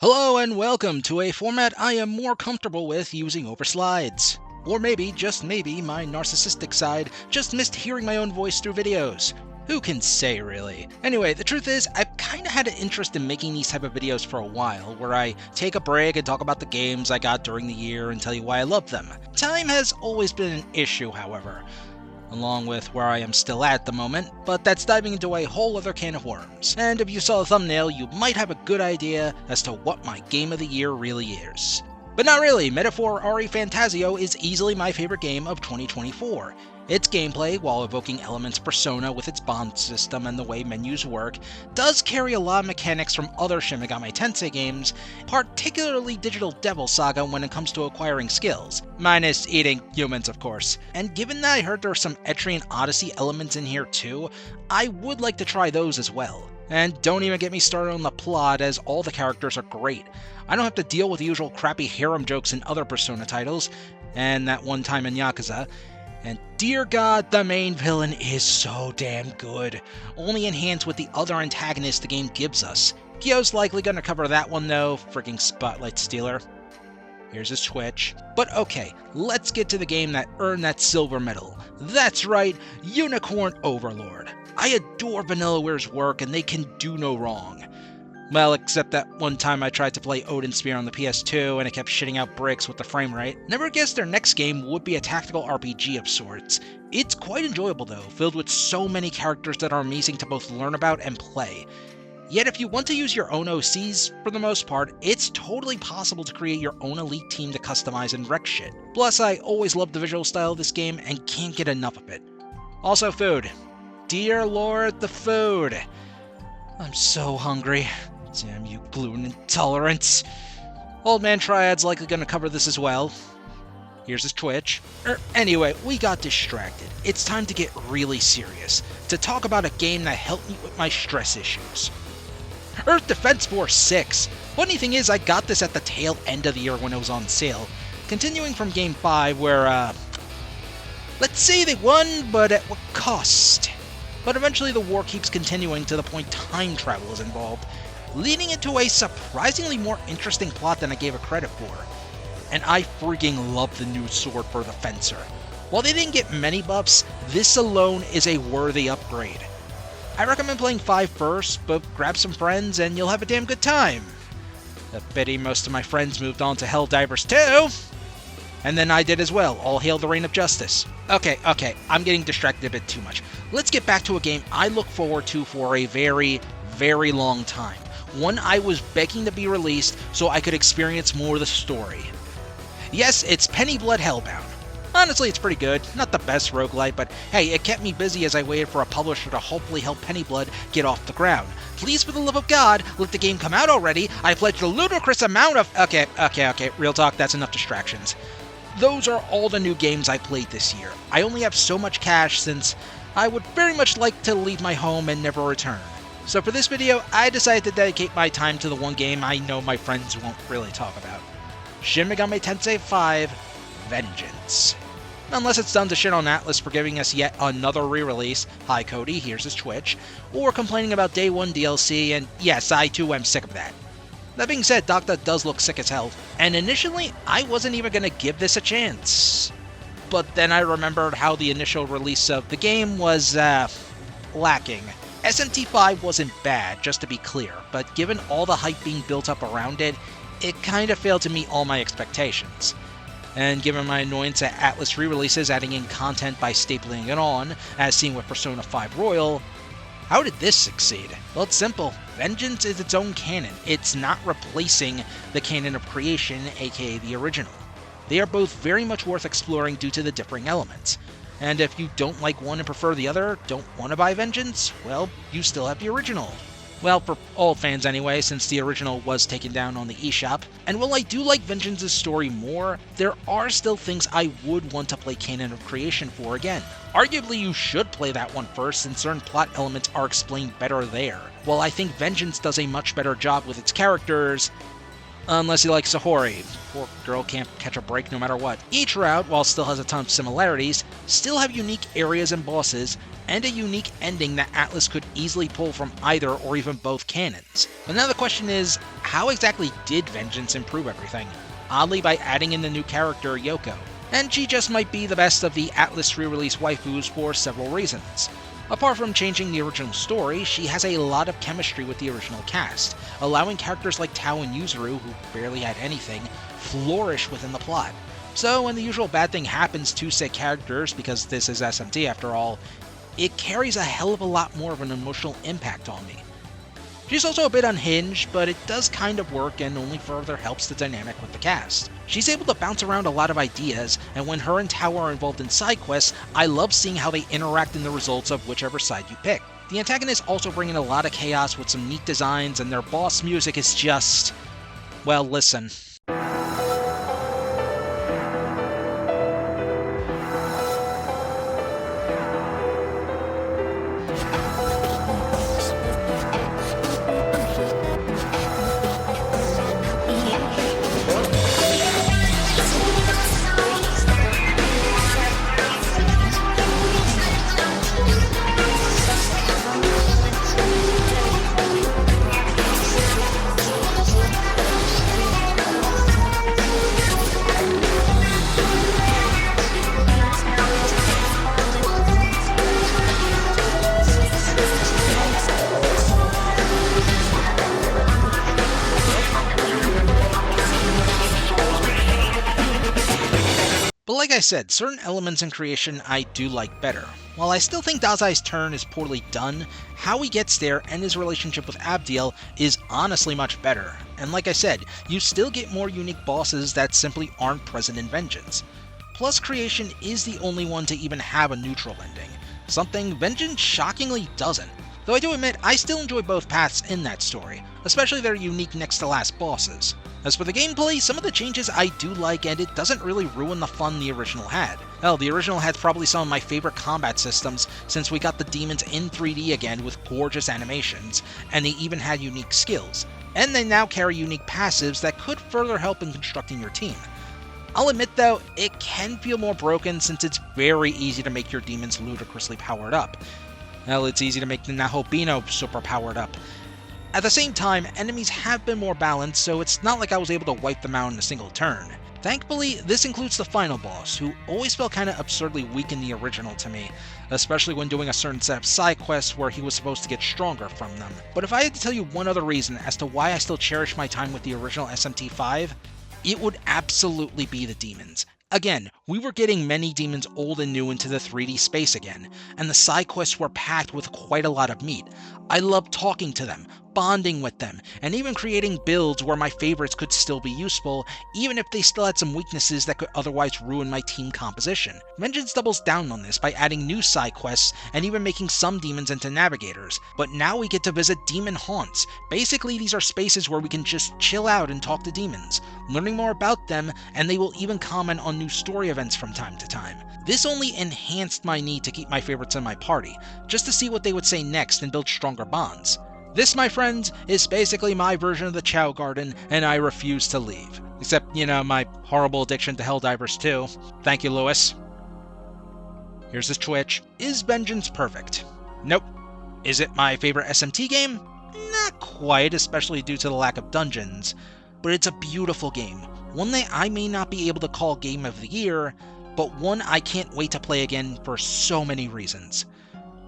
Hello and welcome to a format I am more comfortable with using over slides. Or maybe, just maybe, my narcissistic side just missed hearing my own voice through videos. Who can say, really? Anyway, the truth is, I've kinda had an interest in making these type of videos for a while, where I take a break and talk about the games I got during the year and tell you why I love them. Time has always been an issue, however, along with where I am still at the moment, but that's diving into a whole other can of worms. And if you saw the thumbnail, you might have a good idea as to what my game of the year really is. But not really. Metaphor Ari Fantasio is easily my favorite game of 2024. Its gameplay, while evoking elements of Persona with its bond system and the way menus work, does carry a lot of mechanics from other Shin Megami Tensei games, particularly Digital Devil Saga when it comes to acquiring skills, minus eating humans of course. And given that I heard there are some Etrian Odyssey elements in here too, I would like to try those as well. And don't even get me started on the plot, as all the characters are great. I don't have to deal with the usual crappy harem jokes in other Persona titles, and that one time in Yakuza. And dear God, the main villain is so damn good, only enhanced with the other antagonists the game gives us. Kyo's likely gonna cover that one though, frigging spotlight stealer. Here's his Twitch. But okay, let's get to the game that earned that silver medal. That's right, Unicorn Overlord. I adore Vanillaware's work and they can do no wrong. Well, except that one time I tried to play Odin Spear on the PS2 and it kept shitting out bricks with the frame rate. Never guessed their next game would be a tactical RPG of sorts. It's quite enjoyable though, filled with so many characters that are amazing to both learn about and play. Yet if you want to use your own OCs, for the most part, it's totally possible to create your own elite team to customize and wreck shit. Plus, I always loved the visual style of this game and can't get enough of it. Also food. Dear Lord, the food. I'm so hungry. Damn you gluten intolerance. Old Man Triad's likely gonna cover this as well. Here's his Twitch. Anyway, we got distracted. It's time to get really serious, to talk about a game that helped me with my stress issues. Earth Defense Force 6. Funny thing is, I got this at the tail end of the year when it was on sale. Continuing from Game 5 where, let's say they won, but at what cost? But eventually the war keeps continuing to the point time travel is involved, leading into a surprisingly more interesting plot than I gave it credit for. And I freaking love the new sword for the Fencer. While they didn't get many buffs, this alone is a worthy upgrade. I recommend playing 5 first, but grab some friends and you'll have a damn good time. A pity most of my friends moved on to Helldivers 2. And then I did as well. All hail the reign of justice. Okay, I'm getting distracted a bit too much. Let's get back to a game I look forward to for a very, very long time. One I was begging to be released so I could experience more of the story. Yes, it's Pennyblood Hellbound. Honestly, it's pretty good. Not the best roguelite, but hey, it kept me busy as I waited for a publisher to hopefully help Pennyblood get off the ground. Please, for the love of God, let the game come out already. I pledged a ludicrous amount of... Okay, real talk, that's enough distractions. Those are all the new games I played this year. I only have so much cash since I would very much like to leave my home and never return. So for this video, I decided to dedicate my time to the one game I know my friends won't really talk about. Shin Megami Tensei V Vengeance. Unless it's done to shit on Atlas for giving us yet another re-release, hi Cody, here's his Twitch, or complaining about Day 1 DLC, and yes, I too am sick of that. That being said, Doctor does look sick as hell, and initially, I wasn't even gonna give this a chance. But then I remembered how the initial release of the game was, lacking. Smt V wasn't bad, just to be clear, but given all the hype being built up around it, it kinda failed to meet all my expectations. And given my annoyance at Atlas re-releases adding in content by stapling it on, as seen with Persona 5 Royal, how did this succeed? Well, it's simple. Vengeance is its own canon. It's not replacing the canon of creation, aka the original. They are both very much worth exploring due to the differing elements. And if you don't like one and prefer the other, don't want to buy Vengeance, well, you still have the original. Well, for all fans anyway, since the original was taken down on the eShop. And while I do like Vengeance's story more, there are still things I would want to play Canon of Creation for again. Arguably you should play that one first, since certain plot elements are explained better there. While I think Vengeance does a much better job with its characters, Unless you like Sahori. Poor girl can't catch a break no matter what. Each route, while still has a ton of similarities, still have unique areas and bosses, and a unique ending that Atlas could easily pull from either or even both canons. But now the question is, how exactly did Vengeance improve everything? Oddly, by adding in the new character, Yoko. And she just might be the best of the Atlas re-release waifus for several reasons. Apart from changing the original story, she has a lot of chemistry with the original cast, allowing characters like Tao and Yuzuru, who barely had anything, flourish within the plot. So when the usual bad thing happens to said characters, because this is SMT after all, it carries a hell of a lot more of an emotional impact on me. She's also a bit unhinged, but it does kind of work and only further helps the dynamic with the cast. She's able to bounce around a lot of ideas, and when her and Tao are involved in side quests, I love seeing how they interact in the results of whichever side you pick. The antagonists also bring in a lot of chaos with some neat designs, and their boss music is just... well, listen. But like I said, certain elements in creation I do like better. While I still think Dazai's turn is poorly done, how he gets there and his relationship with Abdiel is honestly much better. And like I said, you still get more unique bosses that simply aren't present in Vengeance. Plus, creation is the only one to even have a neutral ending, something Vengeance shockingly doesn't. Though I do admit, I still enjoy both paths in that story, especially their unique next to last bosses. As for the gameplay, some of the changes I do like, and it doesn't really ruin the fun the original had. Hell, the original had probably some of my favorite combat systems, since we got the demons in 3D again with gorgeous animations, and they even had unique skills. And they now carry unique passives that could further help in constructing your team. I'll admit though, it can feel more broken since it's very easy to make your demons ludicrously powered up. Hell, it's easy to make the Nahobino super powered up. At the same time, enemies have been more balanced, so it's not like I was able to wipe them out in a single turn. Thankfully, this includes the final boss, who always felt kinda absurdly weak in the original to me, especially when doing a certain set of side quests where he was supposed to get stronger from them. But if I had to tell you one other reason as to why I still cherish my time with the original SMT V, it would absolutely be the demons. Again, we were getting many demons old and new into the 3D space again, and the side quests were packed with quite a lot of meat. I loved talking to them, bonding with them, and even creating builds where my favorites could still be useful, even if they still had some weaknesses that could otherwise ruin my team composition. Vengeance doubles down on this by adding new side quests and even making some demons into navigators, but now we get to visit demon haunts. Basically, these are spaces where we can just chill out and talk to demons, learning more about them, and they will even comment on new story events from time to time. This only enhanced my need to keep my favorites in my party, just to see what they would say next and build stronger bonds. This, my friends, is basically my version of the Chow Garden, and I refuse to leave. Except, my horrible addiction to Helldivers too. Thank you, Lewis. Here's his Twitch. Is Vengeance perfect? Nope. Is it my favorite SMT game? Not quite, especially due to the lack of dungeons. But it's a beautiful game. One that I may not be able to call Game of the Year, but one I can't wait to play again for so many reasons.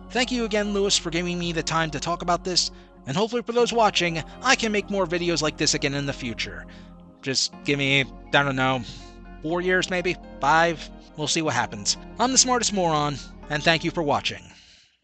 Thank you again, Lewis, for giving me the time to talk about this, and hopefully for those watching, I can make more videos like this again in the future. Just give me, 4 years maybe? 5? We'll see what happens. I'm the smartest moron, and thank you for watching.